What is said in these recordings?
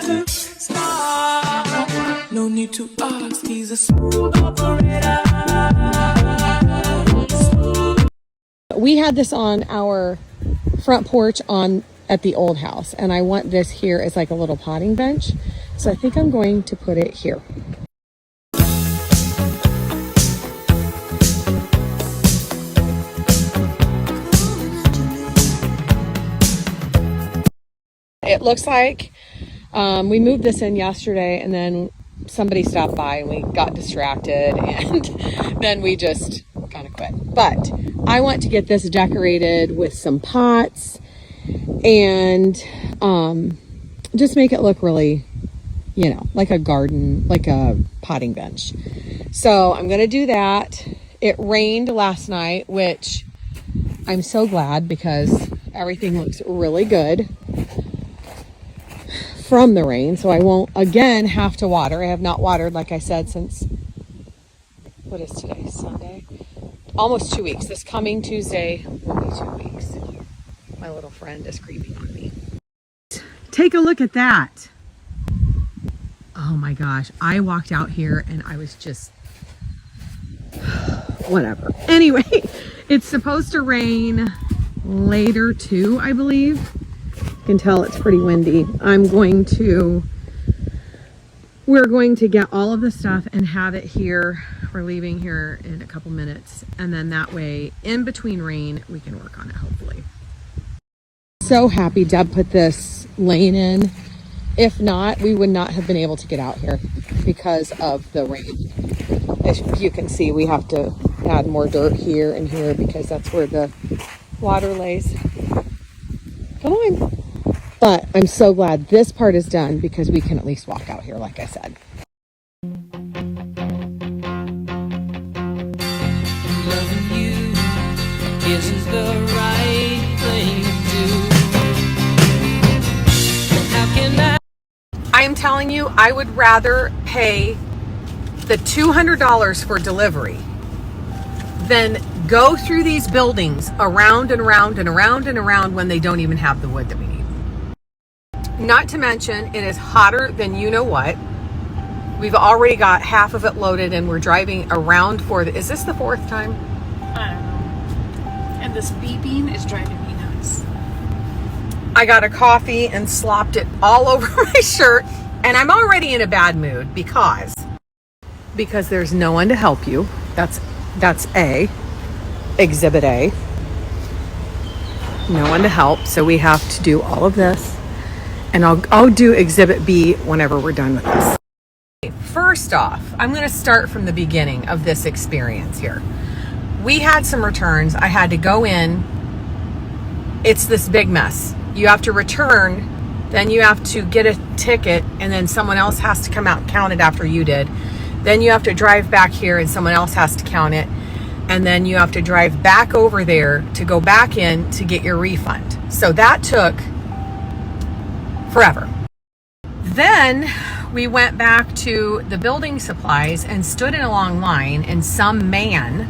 to start. No need to ask, he's a smooth operator. We had this on our front porch at the old house, and I want this here as like a little potting bench. So I think I'm going to put it here. It looks like we moved this in yesterday, and then somebody stopped by and we got distracted, and then we just kind of quit. But I want to get this decorated with some pots and just make it look really, you know, like a garden, like a potting bench. So I'm going to do that. It rained last night, which I'm so glad, because everything looks really good from the rain. So I won't again have to water. I have not watered, like I said, since, what is today? Sunday? Almost 2 weeks. This coming Tuesday will be 2 weeks. My little friend is creeping on me. Take a look at that. Oh my gosh. I walked out here and I was just, whatever. Anyway, it's supposed to rain later too, I believe. You can tell it's pretty windy. We're going to get all of the stuff and have it here. We're leaving here in a couple minutes. And then that way, in between rain, we can work on it, hopefully. So happy Deb put this lane in. If not, we would not have been able to get out here because of the rain. As you can see, we have to add more dirt here and here because that's where the water lays. Come on. But I'm so glad this part is done because we can at least walk out here, like I said. Loving you isn't the right thing to do. How can I am telling you, I would rather pay the $200 for delivery than go through these buildings around and around and around and around when they don't even have the wood that we need. Not to mention, it is hotter than you know what. We've already got half of it loaded and we're driving around is this the fourth time? I don't know. And this beeping is driving me nuts. I got a coffee and slopped it all over my shirt, and I'm already in a bad mood because there's no one to help you. That's exhibit A. No one to help, so we have to do all of this. And I'll do exhibit B whenever we're done with this. First off, I'm going to start from the beginning of this experience here. We had some returns. I had to go in. It's this big mess. You have to return, then you have to get a ticket, and then someone else has to come out and count it after you did. Then you have to drive back here and someone else has to count it. And then you have to drive back over there to go back in to get your refund. So that took forever. Then we went back to the building supplies and stood in a long line, and some man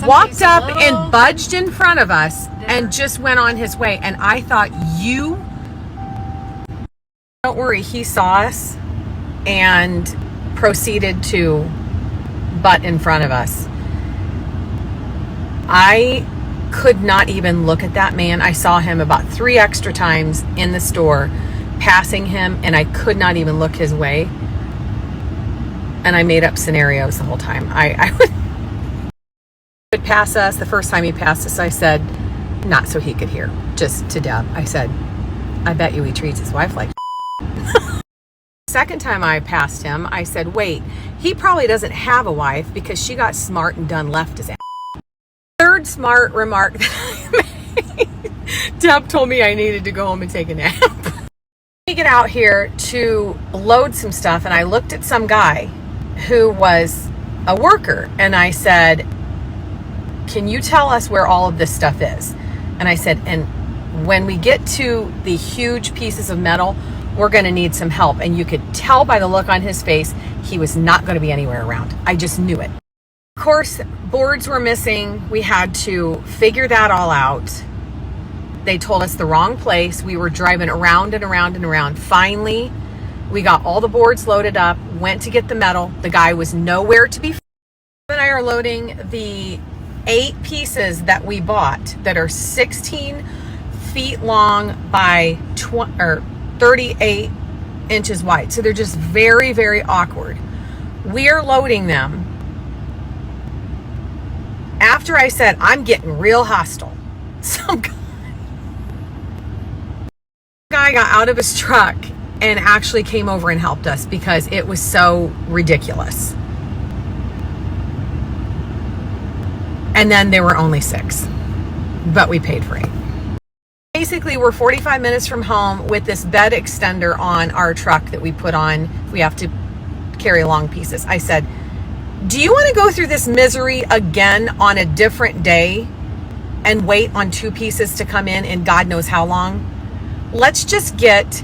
walked up and budged in front of us and just went on his way. And I thought, don't worry, he saw us and proceeded to butt in front of us. I could not even look at that man. I saw him about 3 extra times in the store, passing him, and I could not even look his way. And I made up scenarios the whole time. I would pass us. The first time he passed us, I said, not so he could hear, just to Deb. I said, I bet you he treats his wife like Second time I passed him, I said, wait, he probably doesn't have a wife because she got smart and done left his ass. Third smart remark that I made, Deb told me I needed to go home and take a nap. We get out here to load some stuff, and I looked at some guy who was a worker, and I said, can you tell us where all of this stuff is? And I said, and when we get to the huge pieces of metal, we're going to need some help. And you could tell by the look on his face, he was not going to be anywhere around. I just knew it. Of course, boards were missing. We had to figure that all out. They told us the wrong place. We were driving around and around and around. Finally, we got all the boards loaded up, went to get the metal. The guy was nowhere to be found. And I are loading the 8 pieces that we bought that are 16 feet long by 38 inches wide. So they're just very, very awkward. We are loading them after I said, I'm getting real hostile. Some guy got out of his truck and actually came over and helped us because it was so ridiculous. And then there were only 6, but we paid for 8. Basically, we're 45 minutes from home with this bed extender on our truck that we put on. We have to carry long pieces. I said, do you want to go through this misery again on a different day and wait on 2 pieces to come in God knows how long? Let's just get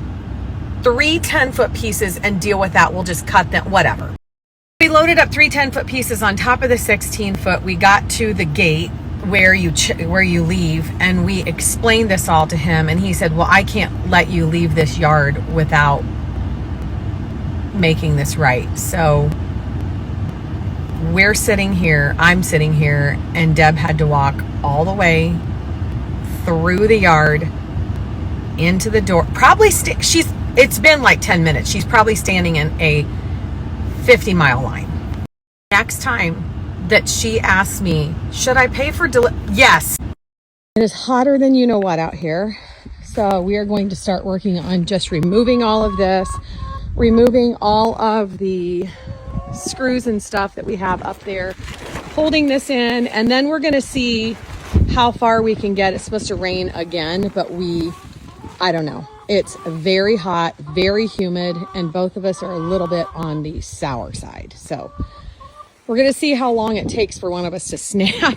3 10-foot pieces and deal with that. We'll just cut them, whatever. We loaded up 3 10-foot pieces on top of the 16-foot. We got to the gate where you leave, and we explained this all to him, and he said, well, I can't let you leave this yard without making this right. So we're sitting here, I'm sitting here, and Deb had to walk all the way through the yard into the door. Probably it's been like 10 minutes. She's probably standing in a 50-mile line. Next time that she asks me, should I pay for yes. It is hotter than you know what out here. So we are going to start working on just removing all of this, removing all of the screws and stuff that we have up there, holding this in, and then we're going to see how far we can get. It's supposed to rain again, but I don't know. It's very hot, very humid, and both of us are a little bit on the sour side. So we're going to see how long it takes for one of us to snap.